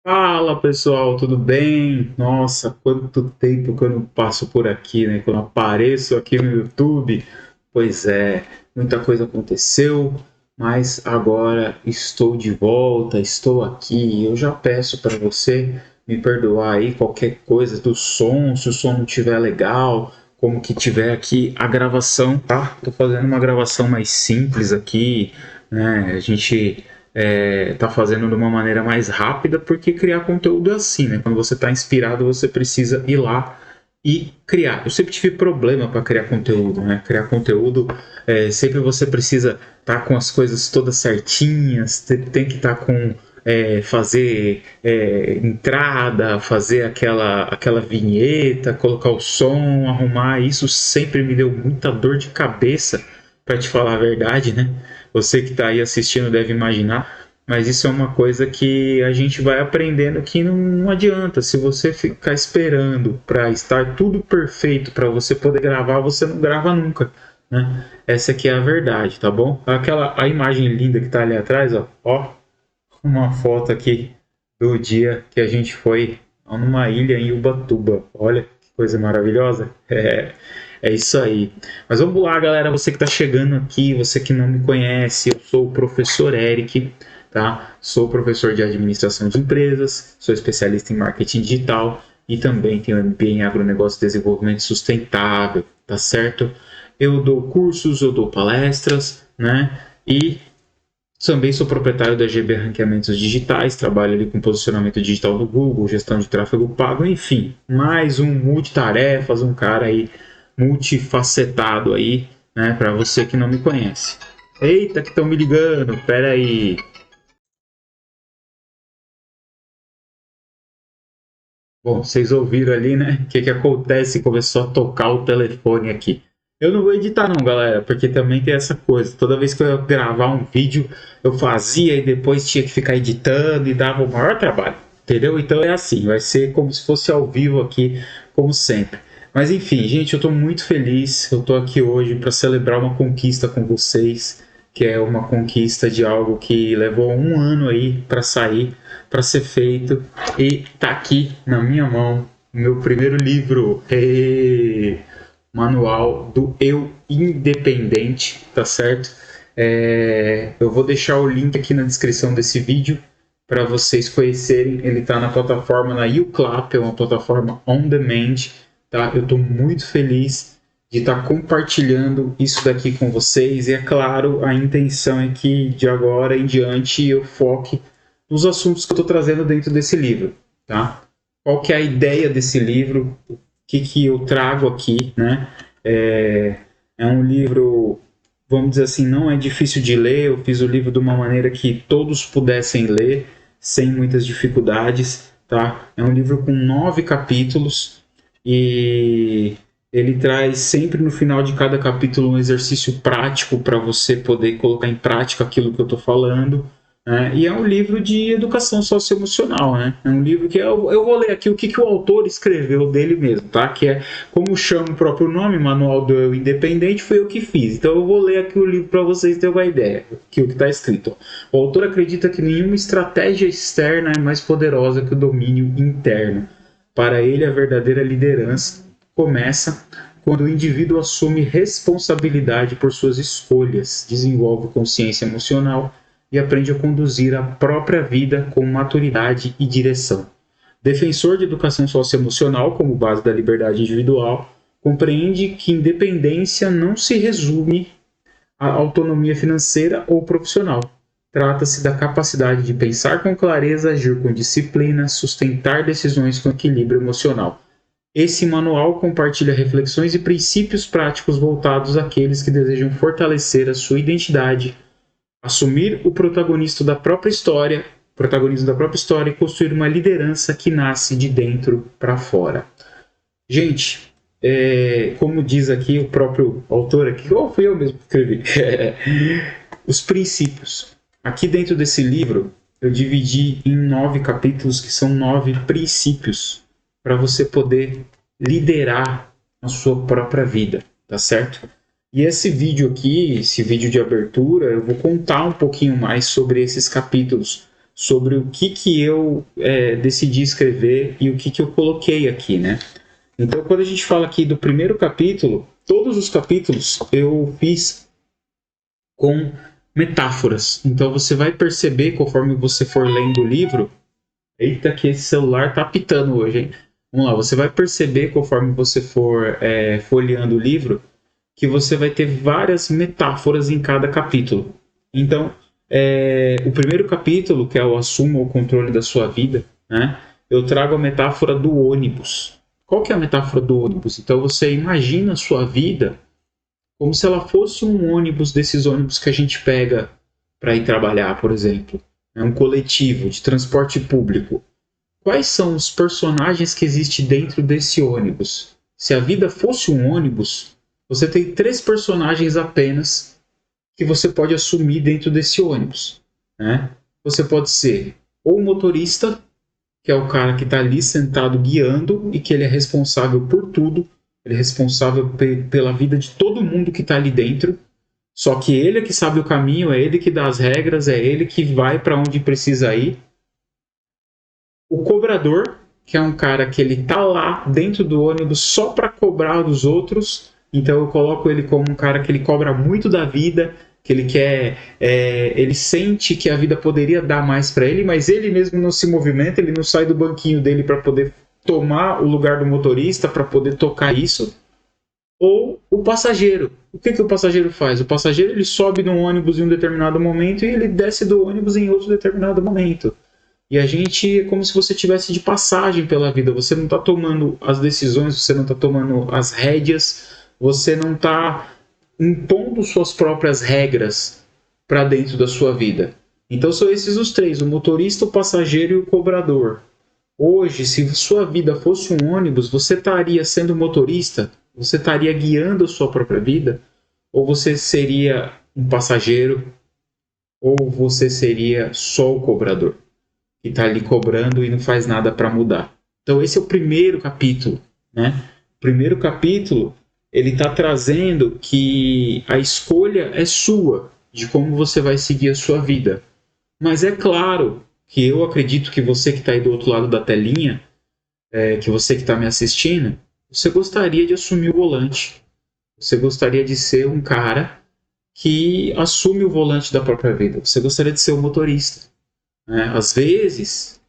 Fala pessoal, tudo bem? Nossa, quanto tempo que eu não passo por aqui, né? Que eu não apareço aqui no YouTube. Pois é, muita coisa aconteceu, mas agora estou de volta, estou aqui. Eu já peço para você me perdoar aí qualquer coisa do som, se o som não estiver legal, como que tiver aqui a gravação, tá? Tô fazendo uma gravação mais simples aqui, né? A gente tá fazendo de uma maneira mais rápida, porque criar conteúdo é assim, né? Quando você está inspirado, você precisa ir lá e criar. Eu sempre tive problema para criar conteúdo, né? Criar conteúdo, sempre você precisa estar com as coisas todas certinhas, tem que estar com fazer entrada, fazer aquela vinheta, colocar o som, arrumar. Isso sempre me deu muita dor de cabeça, para te falar a verdade, né? Você que está aí assistindo deve imaginar, mas isso é uma coisa que a gente vai aprendendo que não adianta. Se você ficar esperando para estar tudo perfeito para você poder gravar, você não grava nunca, né? Essa aqui é a verdade, tá bom? A imagem linda que está ali atrás, ó, uma foto aqui do dia que a gente foi numa ilha em Ubatuba. Olha que coisa maravilhosa. É isso aí. Mas vamos lá, galera. Você que está chegando aqui, você que não me conhece, eu sou o professor Eric, tá? Sou professor de administração de empresas, sou especialista em marketing digital e também tenho MBA em agronegócio e desenvolvimento sustentável, tá certo? Eu dou cursos, eu dou palestras, né? E também sou proprietário da GB Ranqueamentos Digitais, trabalho ali com posicionamento digital no Google, gestão de tráfego pago, enfim, mais um multitarefas, um cara aí multifacetado aí, né, para você que não me conhece. Eita, que estão me ligando, pera aí. Bom, vocês ouviram ali, né? O que que acontece? Começou a tocar o telefone aqui. Eu não vou editar não, galera, porque também tem essa coisa. Toda vez que eu ia gravar um vídeo, eu fazia e depois tinha que ficar editando e dava o maior trabalho, entendeu? Então é assim, vai ser como se fosse ao vivo aqui, como sempre. Mas enfim, gente, eu estou muito feliz. Eu estou aqui hoje para celebrar uma conquista com vocês, que é uma conquista de algo que levou um ano aí para sair, para ser feito, e tá aqui na minha mão o meu primeiro livro, Manual do Eu Independente, tá certo? Eu vou deixar o link aqui na descrição desse vídeo para vocês conhecerem. Ele está na plataforma na uClap, é uma plataforma on demand, tá? Eu estou muito feliz de estar compartilhando isso daqui com vocês, e é claro, a intenção é que de agora em diante eu foque nos assuntos que eu estou trazendo dentro desse livro, tá? Qual que é a ideia desse livro? O que eu trago aqui, né? É um livro, vamos dizer assim, não é difícil de ler. Eu fiz o livro de uma maneira que todos pudessem ler sem muitas dificuldades, tá? É um livro com 9 capítulos e ele traz sempre no final de cada capítulo um exercício prático para você poder colocar em prática aquilo que eu estou falando. E é um livro de educação socioemocional, né? É um livro que eu vou ler aqui o que o autor escreveu dele mesmo, tá? Que é, como chama o próprio nome, Manual do Eu Independente, foi eu que fiz. Então eu vou ler aqui o livro para vocês terem uma ideia, que o que está escrito. O autor acredita que nenhuma estratégia externa é mais poderosa que o domínio interno. Para ele, a verdadeira liderança começa quando o indivíduo assume responsabilidade por suas escolhas, desenvolve consciência emocional e aprende a conduzir a própria vida com maturidade e direção. Defensor de educação socioemocional como base da liberdade individual, compreende que independência não se resume à autonomia financeira ou profissional. Trata-se da capacidade de pensar com clareza, agir com disciplina, sustentar decisões com equilíbrio emocional. Esse manual compartilha reflexões e princípios práticos voltados àqueles que desejam fortalecer a sua identidade, assumir o protagonismo da própria história e construir uma liderança que nasce de dentro para fora. Gente, como diz aqui o próprio autor aqui, ou fui eu mesmo que escrevi, os princípios. Aqui dentro desse livro eu dividi em 9 capítulos, que são 9 princípios para você poder liderar a sua própria vida, tá certo? E esse vídeo aqui, esse vídeo de abertura, eu vou contar um pouquinho mais sobre esses capítulos, sobre o que eu decidi escrever e o que eu coloquei aqui, né? Então, quando a gente fala aqui do primeiro capítulo, todos os capítulos eu fiz com metáforas. Então, você vai perceber, conforme você for lendo o livro... Eita, que esse celular tá apitando hoje, hein? Vamos lá, você vai perceber, conforme você for folheando o livro, que você vai ter várias metáforas em cada capítulo. Então, o primeiro capítulo, que é o Assuma o Controle da Sua Vida, né? Eu trago a metáfora do ônibus. Qual que é a metáfora do ônibus? Então, você imagina a sua vida como se ela fosse um ônibus, desses ônibus que a gente pega para ir trabalhar, por exemplo. É um coletivo de transporte público. Quais são os personagens que existem dentro desse ônibus? Se a vida fosse um ônibus, você tem 3 personagens apenas que você pode assumir dentro desse ônibus, né? Você pode ser ou o motorista, que é o cara que está ali sentado guiando e que ele é responsável por tudo, ele é responsável pela vida de todo mundo que está ali dentro. Só que ele é que sabe o caminho, é ele que dá as regras, é ele que vai para onde precisa ir. O cobrador, que é um cara que ele tá lá dentro do ônibus só para cobrar dos outros. Então eu coloco ele como um cara que ele cobra muito da vida, que ele quer, ele sente que a vida poderia dar mais para ele, mas ele mesmo não se movimenta, ele não sai do banquinho dele para poder tomar o lugar do motorista, para poder tocar isso. Ou o passageiro. O que o passageiro faz? O passageiro ele sobe num ônibus em um determinado momento e ele desce do ônibus em outro determinado momento. E a gente é como se você tivesse de passagem pela vida. Você não está tomando as decisões, você não está tomando as rédeas, você não está impondo suas próprias regras para dentro da sua vida. Então são esses os 3, o motorista, o passageiro e o cobrador. Hoje, se sua vida fosse um ônibus, você estaria sendo motorista? Você estaria guiando a sua própria vida? Ou você seria um passageiro? Ou você seria só o cobrador? Que está ali cobrando e não faz nada para mudar. Então esse é o primeiro capítulo, né? O primeiro capítulo, ele está trazendo que a escolha é sua, de como você vai seguir a sua vida. Mas é claro que eu acredito que você que está aí do outro lado da telinha, que você que está me assistindo, você gostaria de assumir o volante. Você gostaria de ser um cara que assume o volante da própria vida. Você gostaria de ser o motorista. Às vezes,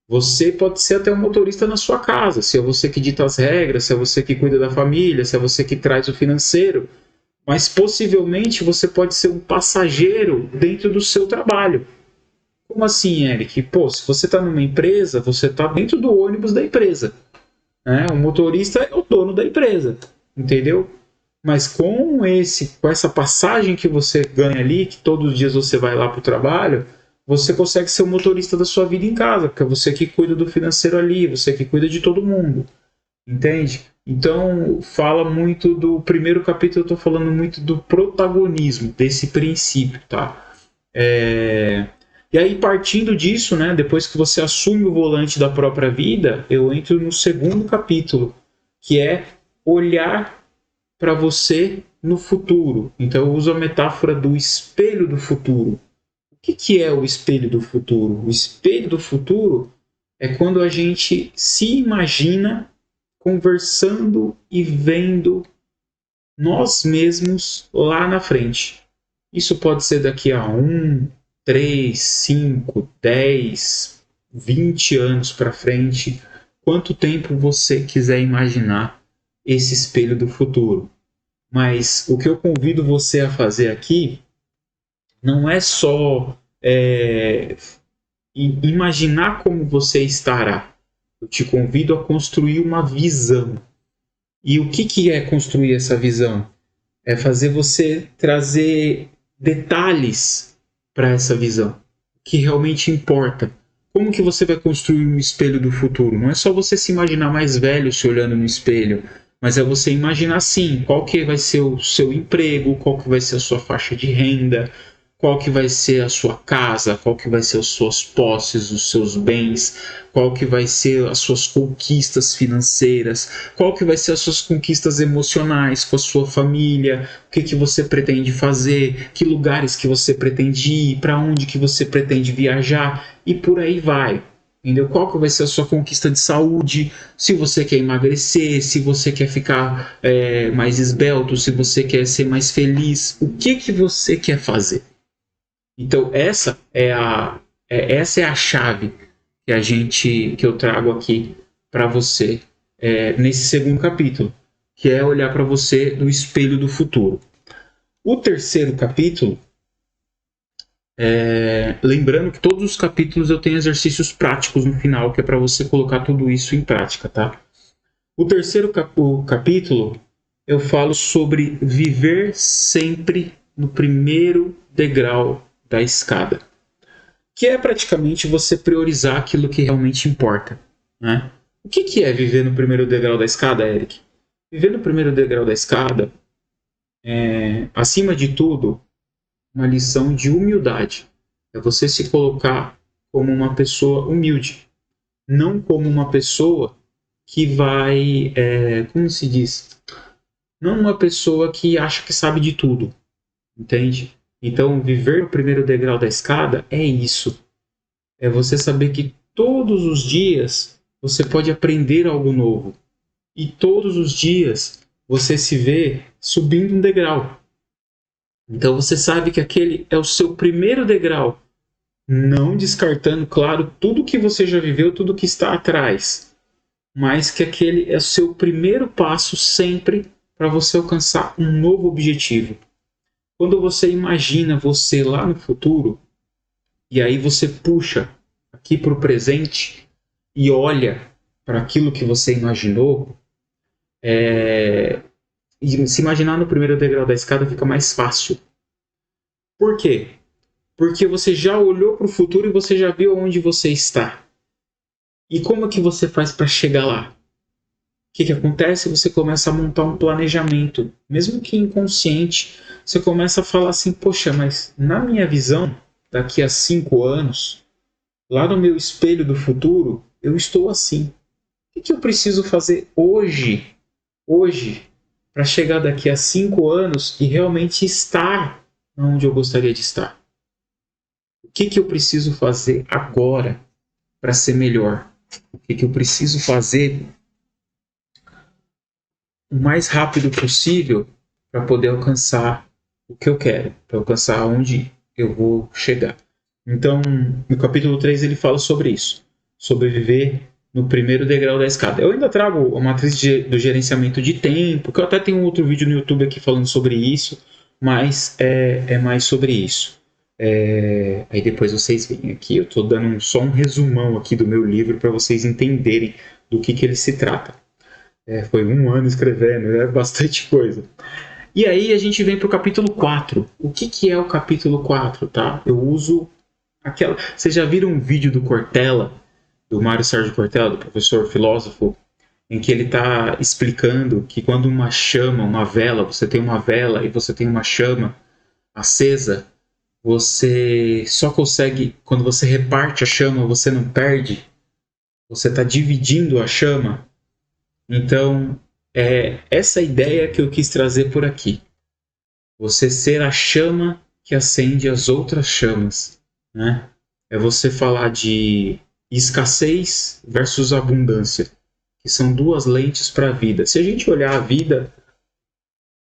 você pode ser até um motorista na sua casa, se é você que dita as regras, se é você que cuida da família, se é você que traz o financeiro, mas possivelmente você pode ser um passageiro dentro do seu trabalho. Como assim, Eric? Pô, se você está numa empresa, você está dentro do ônibus da empresa. O motorista é o dono da empresa, entendeu? Mas com essa passagem que você ganha ali, que todos os dias você vai lá para o trabalho, você consegue ser o motorista da sua vida em casa, porque é você que cuida do financeiro ali, você que cuida de todo mundo, entende? Então, fala muito do primeiro capítulo, eu estou falando muito do protagonismo, desse princípio, tá? E aí, partindo disso, né, depois que você assume o volante da própria vida, eu entro no segundo capítulo, que é olhar para você no futuro. Então, eu uso a metáfora do espelho do futuro. O que é o espelho do futuro? O espelho do futuro é quando a gente se imagina conversando e vendo nós mesmos lá na frente. Isso pode ser daqui a 1, 3, 5, 10, 20 anos para frente. Quanto tempo você quiser imaginar esse espelho do futuro. Mas o que eu convido você a fazer aqui não é só imaginar como você estará. Eu te convido a construir uma visão. E o que é construir essa visão? É fazer você trazer detalhes para essa visão. O que realmente importa. Como que você vai construir um espelho do futuro? Não é só você se imaginar mais velho se olhando no espelho, mas é você imaginar sim, qual que vai ser o seu emprego, qual que vai ser a sua faixa de renda, qual que vai ser a sua casa, qual que vai ser as suas posses, os seus bens, qual que vai ser as suas conquistas financeiras, qual que vai ser as suas conquistas emocionais com a sua família, o que você pretende fazer, que lugares que você pretende ir, para onde que você pretende viajar e por aí vai. Entendeu? Qual que vai ser a sua conquista de saúde, se você quer emagrecer, se você quer ficar mais esbelto, se você quer ser mais feliz, o que você quer fazer? Então essa é a chave que eu trago aqui para você nesse segundo capítulo, que é olhar para você no espelho do futuro. O terceiro capítulo, lembrando que todos os capítulos eu tenho exercícios práticos no final, que é para você colocar tudo isso em prática, tá? O terceiro capítulo eu falo sobre viver sempre no primeiro degrau da escada, que é praticamente você priorizar aquilo que realmente importa, né? O que é viver no primeiro degrau da escada, Eric? Viver no primeiro degrau da escada é, acima de tudo, uma lição de humildade. É você se colocar como uma pessoa humilde, não como uma pessoa que vai, como se diz? Não uma pessoa que acha que sabe de tudo, entende? Então, viver no primeiro degrau da escada é isso. É você saber que todos os dias você pode aprender algo novo. E todos os dias você se vê subindo um degrau. Então você sabe que aquele é o seu primeiro degrau. Não descartando, claro, tudo que você já viveu, tudo que está atrás. Mas que aquele é o seu primeiro passo sempre para você alcançar um novo objetivo. Quando você imagina você lá no futuro, e aí você puxa aqui para o presente e olha para aquilo que você imaginou, e se imaginar no primeiro degrau da escada fica mais fácil. Por quê? Porque você já olhou para o futuro e você já viu onde você está. E como é que você faz para chegar lá? O que acontece? Você começa a montar um planejamento, mesmo que inconsciente. Você começa a falar assim, poxa, mas na minha visão, daqui a 5 anos, lá no meu espelho do futuro, eu estou assim. O que eu preciso fazer hoje, para chegar daqui a 5 anos e realmente estar onde eu gostaria de estar? O que eu preciso fazer agora para ser melhor? O que eu preciso fazer o mais rápido possível para poder alcançar o que eu quero, para alcançar onde eu vou chegar. Então, no capítulo 3 ele fala sobre isso, sobre viver no primeiro degrau da escada. Eu ainda trago a matriz do gerenciamento de tempo, que eu até tenho um outro vídeo no YouTube aqui falando sobre isso, mas é mais sobre isso. Aí depois vocês veem aqui, eu estou dando só um resumão aqui do meu livro para vocês entenderem do que ele se trata. Foi 1 ano escrevendo, é bastante coisa. E aí a gente vem para o capítulo 4. O que é o capítulo 4, tá? Eu uso aquela... Vocês já viram um vídeo do Cortella, do Mário Sérgio Cortella, do professor filósofo, em que ele está explicando que quando uma chama, uma vela, você tem uma vela e você tem uma chama acesa, você só consegue, quando você reparte a chama, você não perde, você está dividindo a chama. Então, é essa ideia que eu quis trazer por aqui. Você ser a chama que acende as outras chamas, né? É você falar de escassez versus abundância, que são duas lentes para a vida. Se a gente olhar a vida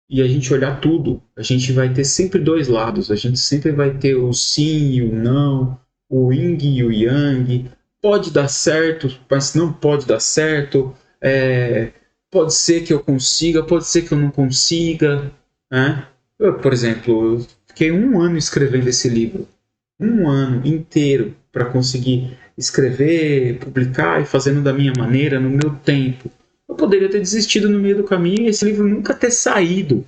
e a gente olhar tudo, a gente vai ter sempre dois lados. A gente sempre vai ter o sim e o não, o yin e o yang. Pode dar certo, mas não pode dar certo. Pode ser que eu consiga, pode ser que eu não consiga, né? Eu, por exemplo, eu fiquei 1 ano escrevendo esse livro. 1 ano inteiro para conseguir escrever, publicar e fazendo da minha maneira, no meu tempo. Eu poderia ter desistido no meio do caminho e esse livro nunca ter saído.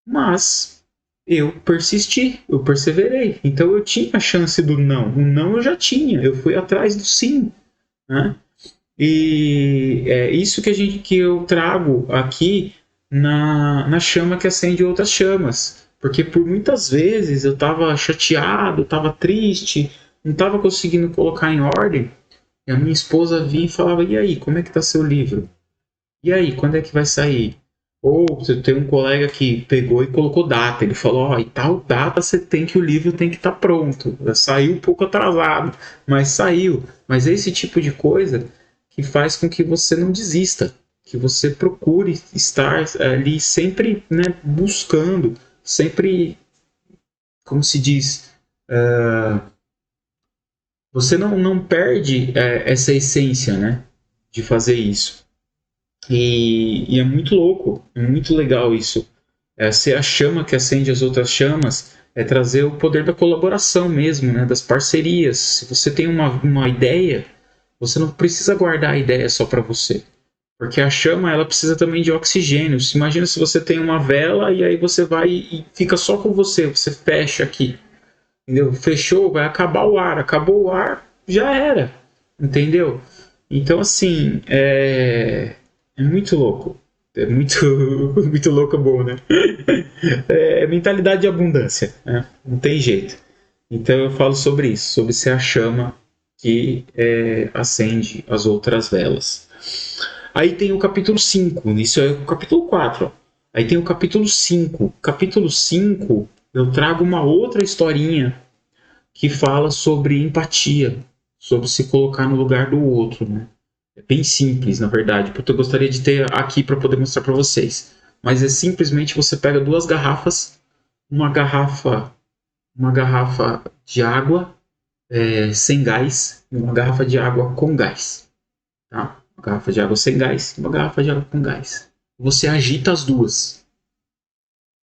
Mas eu persisti, eu perseverei. Então eu tinha a chance do não. O não eu já tinha, eu fui atrás do sim, né? E é isso que eu trago aqui na chama que acende outras chamas. Porque por muitas vezes eu estava chateado, estava triste, não estava conseguindo colocar em ordem. E a minha esposa vinha e falava: e aí, como é que tá seu livro? E aí, quando é que vai sair? Ou você tem um colega que pegou e colocou data. Ele falou: ó, e tal data o livro tem que estar pronto. Saiu um pouco atrasado, mas saiu. Mas é esse tipo de coisa que faz com que você não desista, que você procure estar ali sempre, né, buscando, sempre, como se diz, você não perde essa essência, né, de fazer isso. E é muito louco, é muito legal isso. Ser a chama que acende as outras chamas, é trazer o poder da colaboração mesmo, né, das parcerias. Se você tem uma ideia, você não precisa guardar a ideia só para você. Porque a chama, ela precisa também de oxigênio. Imagina se você tem uma vela e aí você vai e fica só com você fecha aqui. Entendeu? Fechou, vai acabar o ar. Acabou o ar, já era. Entendeu? Então, assim, é muito louco. É muito, muito louco, bom, né? É mentalidade de abundância, né? Não tem jeito. Então eu falo sobre isso, sobre ser a chama que acende as outras velas. Aí tem o capítulo 5, isso é o capítulo 4. Ó. Aí tem o capítulo 5. Capítulo 5, eu trago uma outra historinha que fala sobre empatia, sobre se colocar no lugar do outro, né? É bem simples, na verdade, porque eu gostaria de ter aqui para poder mostrar para vocês. Mas é simplesmente você pega duas garrafas, uma garrafa de água sem gás e uma garrafa de água com gás. Tá? Uma garrafa de água sem gás e uma garrafa de água com gás. Você agita as duas.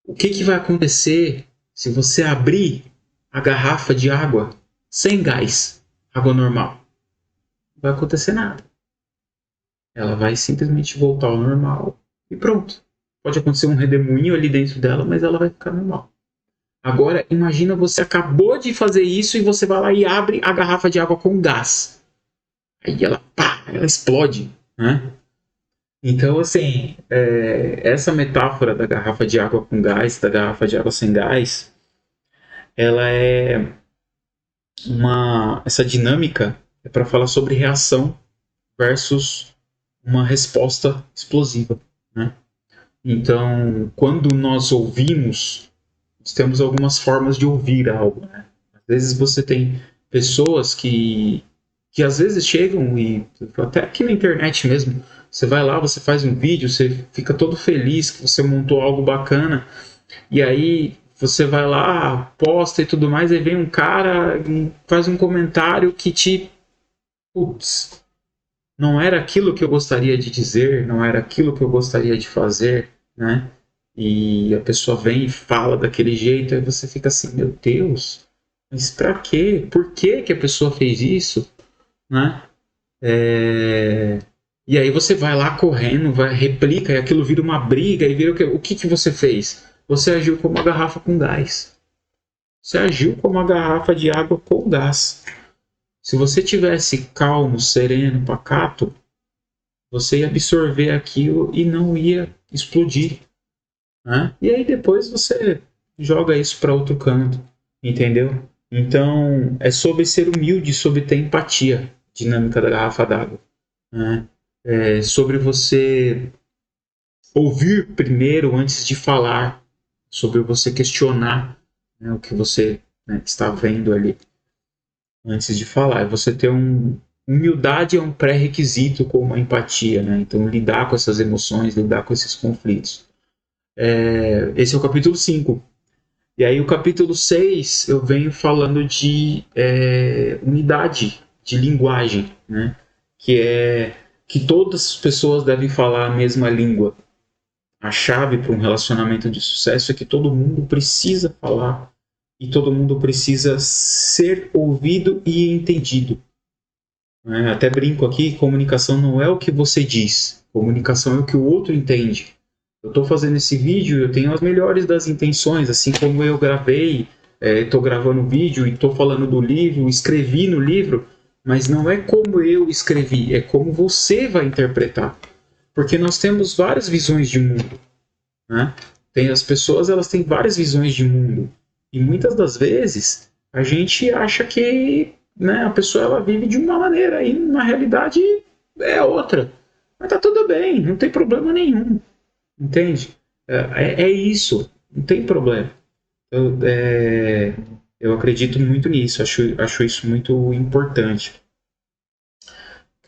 O que vai acontecer se você abrir a garrafa de água sem gás, água normal? Não vai acontecer nada. Ela vai simplesmente voltar ao normal e pronto. Pode acontecer um redemoinho ali dentro dela, mas ela vai ficar normal. Agora, imagina você acabou de fazer isso e você vai lá e abre a garrafa de água com gás. Aí ela, pá, ela explode, né? Então, assim, essa metáfora da garrafa de água com gás, da garrafa de água sem gás, ela essa dinâmica é para falar sobre reação versus uma resposta explosiva, né? Então, quando nós ouvimos, nós temos algumas formas de ouvir algo, né? Às vezes você tem pessoas que às vezes chegam e até aqui na internet mesmo, você vai lá, você faz um vídeo, você fica todo feliz que você montou algo bacana e aí você vai lá, posta e tudo mais, aí vem um cara e faz um comentário que putz, não era aquilo que eu gostaria de dizer, não era aquilo que eu gostaria de fazer, né? E a pessoa vem e fala daquele jeito, aí você fica assim, meu Deus, mas pra quê? Por que a pessoa fez isso? Né? E aí você vai lá correndo, replica, e aquilo vira uma briga, e vira o que você fez? Você agiu como uma garrafa com gás. Você agiu como uma garrafa de água com gás. Se você tivesse calmo, sereno, pacato, você ia absorver aquilo e não ia explodir. Né? E aí depois você joga isso para outro canto, entendeu? Então é sobre ser humilde, sobre ter empatia, dinâmica da garrafa d'água. Né? Sobre você ouvir primeiro antes de falar, sobre você questionar, né, o que você, né, está vendo ali antes de falar. Você ter humildade é um pré-requisito como a empatia, né? Então lidar com essas emoções, lidar com esses conflitos. Esse é o capítulo 5. E aí o capítulo 6 eu venho falando de unidade de linguagem, né? Que é que todas as pessoas devem falar a mesma língua. A chave para um relacionamento de sucesso é que todo mundo precisa falar e todo mundo precisa ser ouvido e entendido. Até brinco aqui, comunicação não é o que você diz, comunicação é o que o outro entende. Eu estou fazendo esse vídeo, eu tenho as melhores das intenções, assim como eu gravei, estou gravando vídeo e estou falando do livro, escrevi no livro, mas não é como eu escrevi, é como você vai interpretar. Porque nós temos várias visões de mundo. Né? As pessoas, elas têm várias visões de mundo. E muitas das vezes a gente acha que, né, a pessoa ela vive de uma maneira e na realidade é outra. Mas tá tudo bem, não tem problema nenhum. Entende? É isso, não tem problema. Eu acredito muito nisso, acho isso muito importante.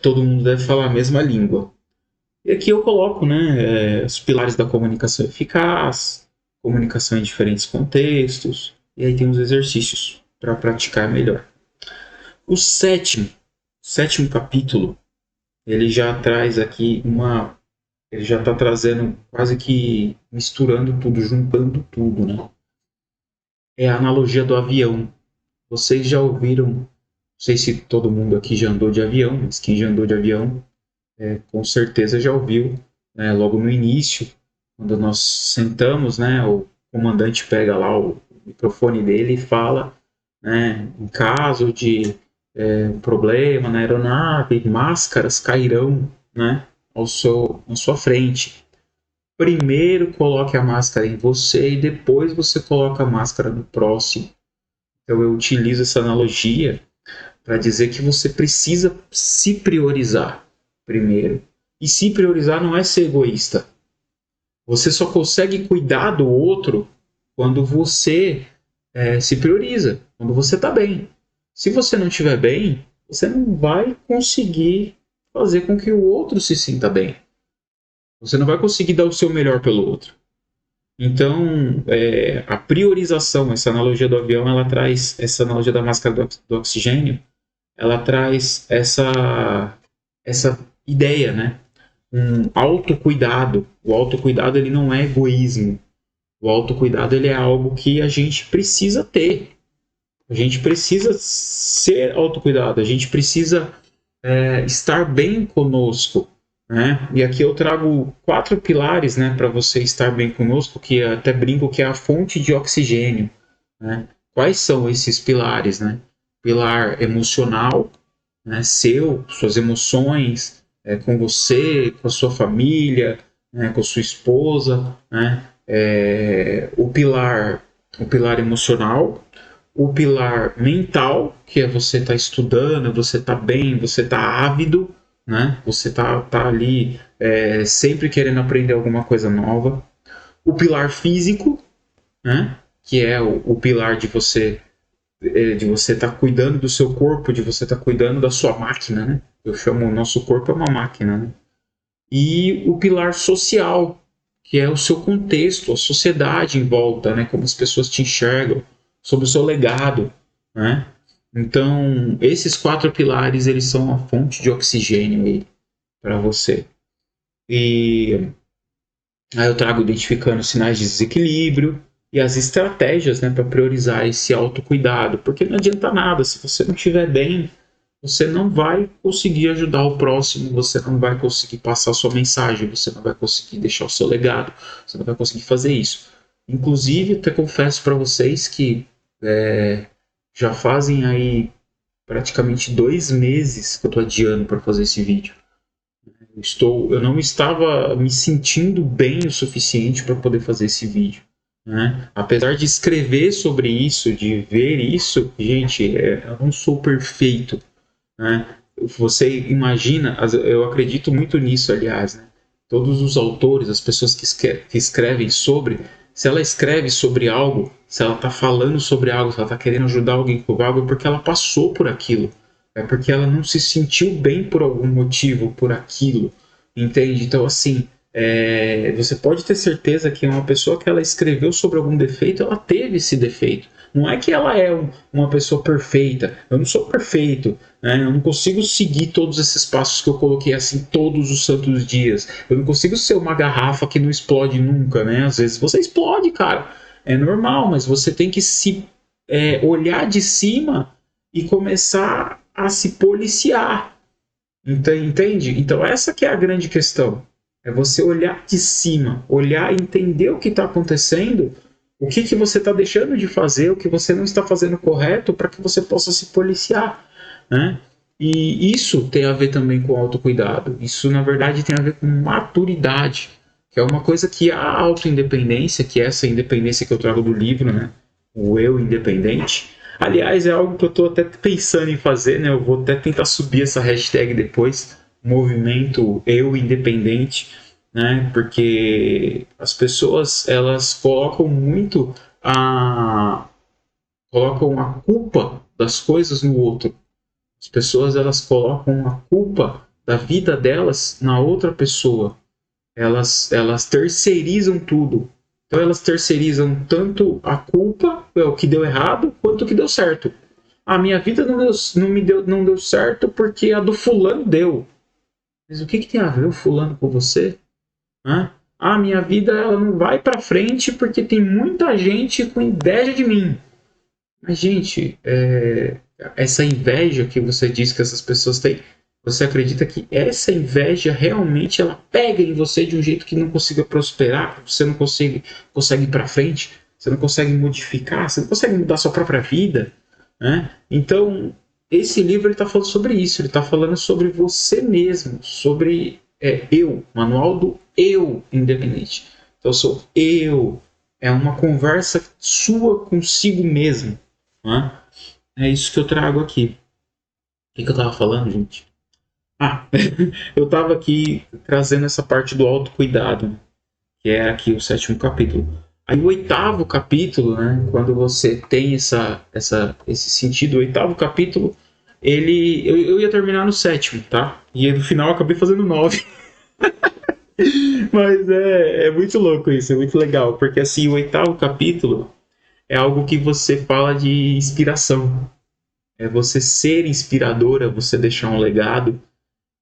Todo mundo deve falar a mesma língua. E aqui eu coloco, né, os pilares da comunicação eficaz, comunicação em diferentes contextos, e aí tem os exercícios para praticar melhor. O sétimo capítulo, ele já traz aqui ele já está trazendo, quase que misturando tudo, juntando tudo, né? É a analogia do avião. Vocês já ouviram, não sei se todo mundo aqui já andou de avião, mas quem já andou de avião, com certeza já ouviu, né, logo no início, quando nós sentamos, né, o comandante pega lá o microfone dele e fala, né, em caso de um problema na aeronave, máscaras cairão, né, à sua frente. Primeiro coloque a máscara em você e depois você coloca a máscara no próximo. Então eu utilizo essa analogia para dizer que você precisa se priorizar primeiro. E se priorizar não é ser egoísta. Você só consegue cuidar do outro quando você se prioriza, quando você está bem. Se você não estiver bem, você não vai conseguir fazer com que o outro se sinta bem. Você não vai conseguir dar o seu melhor pelo outro. Então, a priorização, essa analogia do avião, ela traz, essa analogia da máscara do oxigênio, ela traz essa ideia, né? Um autocuidado. O autocuidado, ele não é egoísmo. O autocuidado, ele é algo que a gente precisa ter. A gente precisa ser autocuidado. A gente precisa estar bem conosco, né? E aqui eu trago 4 pilares, né, para você estar bem conosco, que eu até brinco que é a fonte de oxigênio, né? Quais são esses pilares, né? Pilar emocional, né, suas emoções, com você, com a sua família, né, com a sua esposa, né? O pilar emocional, o pilar mental, que é você estar estudando, você estar bem, você estar ávido, né? Você tá ali sempre querendo aprender alguma coisa nova. O pilar físico, né? Que é o pilar de você estar cuidando do seu corpo, de você estar cuidando da sua máquina, né? Eu chamo o nosso corpo é uma máquina, né? E o pilar social, que é o seu contexto, a sociedade em volta, né? Como as pessoas te enxergam, sobre o seu legado, né? Então, esses 4 pilares, eles são a fonte de oxigênio aí para você. E aí eu trago identificando sinais de desequilíbrio e as estratégias, né, para priorizar esse autocuidado, porque não adianta nada, se você não estiver bem, você não vai conseguir ajudar o próximo, você não vai conseguir passar a sua mensagem, você não vai conseguir deixar o seu legado, você não vai conseguir fazer isso. Inclusive, até confesso para vocês que já fazem aí praticamente 2 meses que eu estou adiando para fazer esse vídeo. Eu não estava me sentindo bem o suficiente para poder fazer esse vídeo, né? Apesar de escrever sobre isso, de ver isso, gente, eu não sou perfeito, né? Você imagina, eu acredito muito nisso, aliás, né? Todos os autores, as pessoas que escrevem sobre, se ela escreve sobre algo, se ela está falando sobre algo, se ela está querendo ajudar alguém com algo, é porque ela passou por aquilo. É porque ela não se sentiu bem por algum motivo, por aquilo. Entende? Então, assim, você pode ter certeza que uma pessoa que ela escreveu sobre algum defeito, ela teve esse defeito. Não é que ela é uma pessoa perfeita. Eu não sou perfeito, né? Eu não consigo seguir todos esses passos que eu coloquei assim todos os santos dias. Eu não consigo ser uma garrafa que não explode nunca, né? Às vezes você explode, cara. É normal, mas você tem que se olhar de cima e começar a se policiar. Entende? Então essa que é a grande questão. É você olhar de cima, olhar e entender o que está acontecendo, o que você está deixando de fazer, o que você não está fazendo correto para que você possa se policiar, né? E isso tem a ver também com autocuidado. Isso, na verdade, tem a ver com maturidade. que é uma coisa que a autoindependência, que é essa independência que eu trago do livro, né? O eu independente. Aliás, é algo que eu estou até pensando em fazer, né? Eu vou até tentar subir essa hashtag depois, movimento eu independente, né? Porque as pessoas, elas colocam a culpa das coisas no outro. As pessoas, elas colocam a culpa da vida delas na outra pessoa. Elas terceirizam tudo. Então elas terceirizam tanto a culpa, o que deu errado, quanto o que deu certo. A minha vida não deu certo porque a do fulano deu. Mas o que tem a ver o fulano com você? Hã? A minha vida ela não vai para frente porque tem muita gente com inveja de mim. Mas, gente, essa inveja que você diz que essas pessoas têm, você acredita que essa inveja realmente ela pega em você de um jeito que não consiga prosperar, você não consegue ir para frente, você não consegue modificar, você não consegue mudar sua própria vida, né? Então, esse livro está falando sobre isso, ele está falando sobre você mesmo, sobre manual do eu independente. Então, eu sou eu, é uma conversa sua consigo mesmo. Né? É isso que eu trago aqui. O que eu tava falando, gente? Ah, eu tava aqui trazendo essa parte do autocuidado, que é aqui o 7º capítulo. Aí o 8º capítulo, né, quando você tem esse sentido, o 8º capítulo, eu ia terminar no 7º, tá? E no final eu acabei fazendo 9. Mas é muito louco isso, é muito legal, porque assim, o 8º capítulo é algo que você fala de inspiração. É você ser inspiradora, você deixar um legado,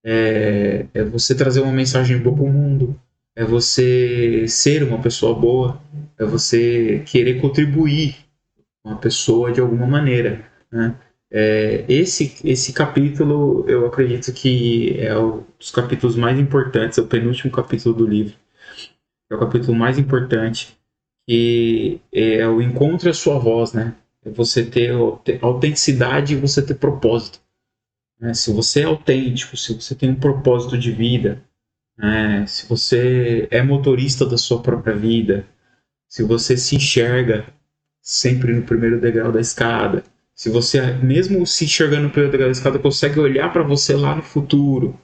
é você trazer uma mensagem boa para o mundo, é você ser uma pessoa boa, é você querer contribuir com a pessoa de alguma maneira, né? Esse capítulo, eu acredito que é um dos capítulos mais importantes, é o penúltimo capítulo do livro, é o capítulo mais importante, que é o encontre a sua voz, né? É você ter autenticidade e você ter propósito. Né? Se você é autêntico, se você tem um propósito de vida, né? Se você é motorista da sua própria vida, se você se enxerga sempre no primeiro degrau da escada, se você, mesmo se enxergando no primeiro degrau da escada, consegue olhar para você lá no futuro,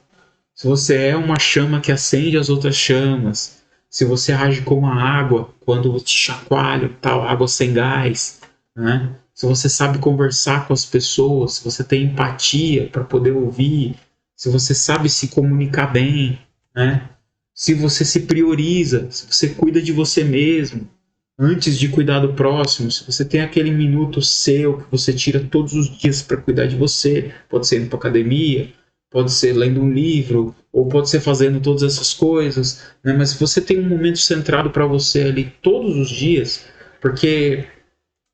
se você é uma chama que acende as outras chamas, se você age como a água quando te chacoalha, tal, água sem gás, né? Se você sabe conversar com as pessoas, se você tem empatia para poder ouvir, se você sabe se comunicar bem, né? Se você se prioriza, se você cuida de você mesmo antes de cuidar do próximo, se você tem aquele minuto seu que você tira todos os dias para cuidar de você, pode ser indo para academia, pode ser lendo um livro, ou pode ser fazendo todas essas coisas, né? Mas se você tem um momento centrado para você ali todos os dias, porque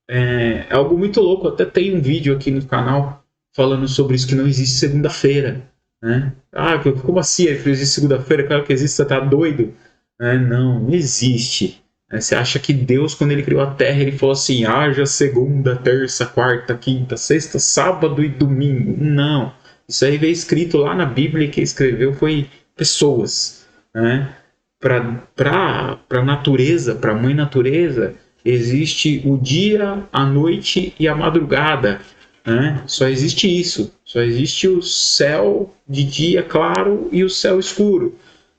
é algo muito louco, até tem um vídeo aqui no canal falando sobre isso, que não existe segunda-feira, né? Ah, como assim? Não existe segunda-feira? Claro que existe, você tá doido? Não existe. Você acha que Deus, quando ele criou a Terra, ele falou assim, haja segunda, terça, quarta, quinta, sexta, sábado e domingo? Não. Isso aí veio escrito lá na Bíblia, e quem escreveu foi pessoas, né? Para a natureza, para a mãe natureza, existe o dia, a noite e a madrugada, né? Só existe isso. Só existe o céu de dia claro e o céu escuro.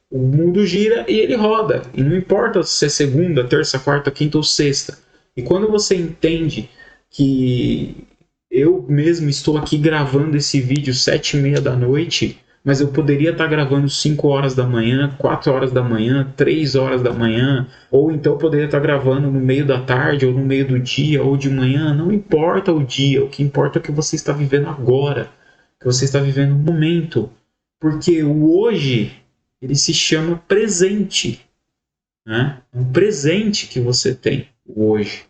O mundo gira e ele roda. E não importa se é segunda, terça, quarta, quinta ou sexta. E quando você entende que eu mesmo estou aqui gravando esse vídeo 7h30 da noite, mas eu poderia estar gravando 5 horas da manhã, 4 horas da manhã, 3 horas da manhã, ou então eu poderia estar gravando no meio da tarde, ou no meio do dia, ou de manhã, não importa o dia, o que importa é o que você está vivendo agora, que você está vivendo no momento, porque o hoje, ele se chama presente, né? É um presente que você tem, o hoje.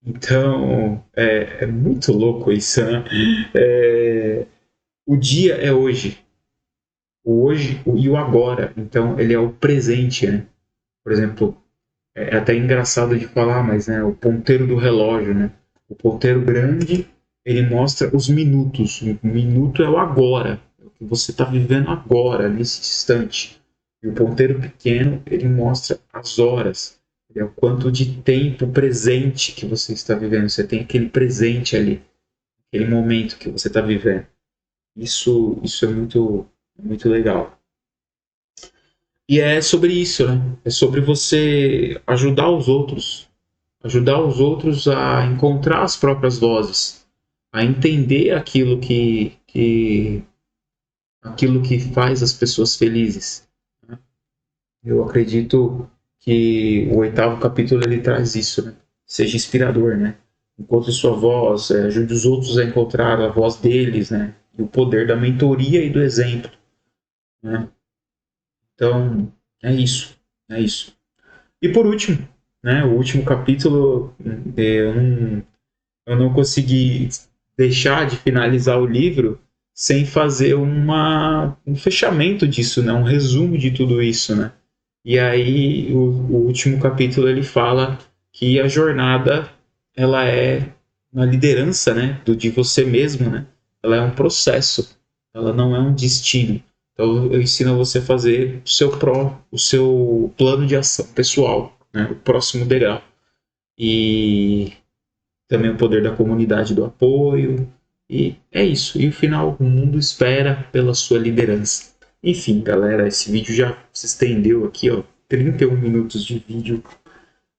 Então, é muito louco isso, né? O dia é hoje, o hoje e o agora. Então, ele é o presente, né? Por exemplo, é até engraçado de falar, mas né, o ponteiro do relógio, né? O ponteiro grande, ele mostra os minutos. O minuto é o agora, é o que você está vivendo agora, nesse instante. E o ponteiro pequeno, ele mostra as horas, é o quanto de tempo presente que você está vivendo. Você tem aquele presente ali, aquele momento que você está vivendo. Isso é muito legal. E é sobre isso, né? É sobre você ajudar os outros a encontrar as próprias vozes, a entender aquilo que faz as pessoas felizes. Né? Eu acredito que o 8º capítulo ele traz isso, né? Seja inspirador, né? Encontre sua voz, ajude os outros a encontrar a voz deles, né? E o poder da mentoria e do exemplo, né? Então, é isso, é isso. E por último, né? O último capítulo, eu não consegui deixar de finalizar o livro sem fazer um fechamento disso, né? Um resumo de tudo isso, né? E aí o último capítulo ele fala que a jornada ela é uma liderança, né? De você mesmo, né? Ela é um processo, ela não é um destino. Então eu ensino você a fazer o seu plano de ação pessoal, né? O próximo degrau. E também o poder da comunidade do apoio. E é isso. E no final, o mundo espera pela sua liderança. Enfim, galera, esse vídeo já se estendeu aqui, ó, 31 minutos de vídeo.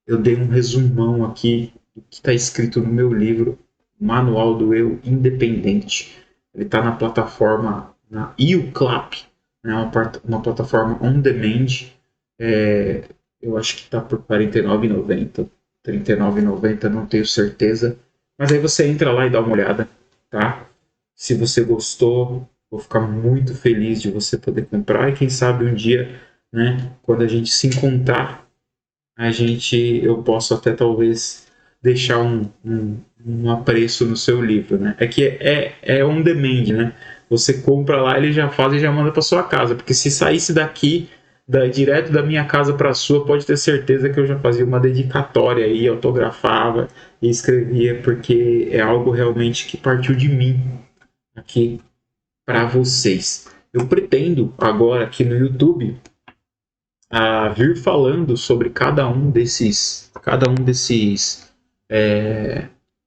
Eu dei um resumão aqui do que está escrito no meu livro, Manual do Eu Independente. Ele está na plataforma, na YouClap, né, uma plataforma on demand. Eu acho que está por R$ 49,90. R$ 39,90, não tenho certeza. Mas aí você entra lá e dá uma olhada, tá? Se você gostou, vou ficar muito feliz de você poder comprar. E quem sabe um dia, né, quando a gente se encontrar, eu posso até talvez deixar um apreço no seu livro, né? É que é on demand, né? Você compra lá, ele já faz e já manda para sua casa. Porque se saísse daqui direto da minha casa para a sua, pode ter certeza que eu já fazia uma dedicatória aí, autografava e escrevia, porque é algo realmente que partiu de mim aqui para vocês. Eu pretendo agora aqui no YouTube vir falando sobre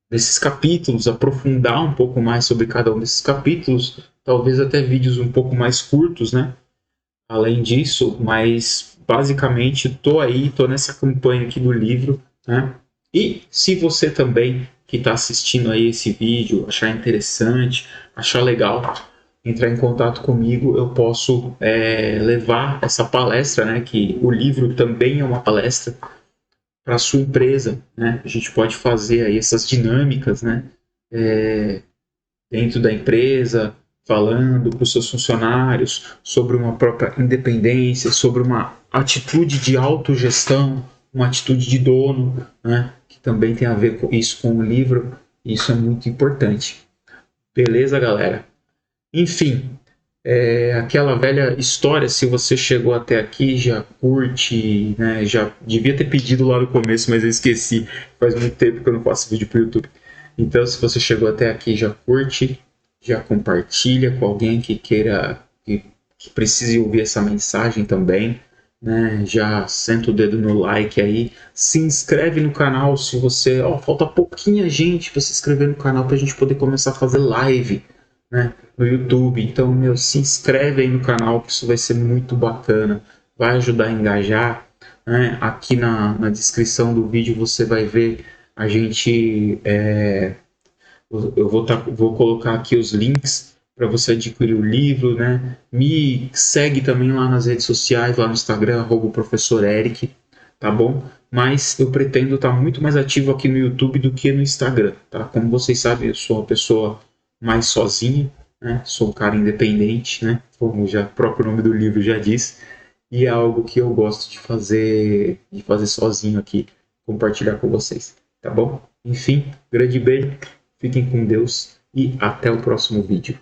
desses capítulos, aprofundar um pouco mais sobre cada um desses capítulos, talvez até vídeos um pouco mais curtos, né? Além disso, mas basicamente tô nessa campanha aqui do livro, né? E se você também que está assistindo aí esse vídeo achar interessante, achar legal, entrar em contato comigo, eu posso levar essa palestra, né? Que o livro também é uma palestra para a sua empresa, né? A gente pode fazer aí essas dinâmicas, né? Dentro da empresa, falando para os seus funcionários sobre uma própria independência, sobre uma atitude de autogestão, uma atitude de dono, né? Que também tem a ver com isso com o livro. Isso é muito importante. Beleza, galera? Enfim, aquela velha história, se você chegou até aqui, já curte, né? Já devia ter pedido lá no começo, mas eu esqueci. Faz muito tempo que eu não faço vídeo para o YouTube. Então, se você chegou até aqui, já curte, já compartilha com alguém que queira, que precise ouvir essa mensagem também, né? Já senta o dedo no like aí, se inscreve no canal se você, falta pouquinha gente para se inscrever no canal para a gente poder começar a fazer live, né? No YouTube. Então, se inscreve aí no canal, que isso vai ser muito bacana, vai ajudar a engajar, né? Aqui na descrição do vídeo você vai ver a gente, eu vou colocar aqui os links para você adquirir o livro, né? Me segue também lá nas redes sociais, lá no Instagram, @professor Eric, tá bom? Mas eu pretendo estar muito mais ativo aqui no YouTube do que no Instagram, tá? Como vocês sabem, eu sou uma pessoa mais sozinha, né? Sou um cara independente, né? Como já o próprio nome do livro já diz, e é algo que eu gosto de fazer sozinho aqui, compartilhar com vocês, tá bom? Enfim, grande beijo, fiquem com Deus e até o próximo vídeo.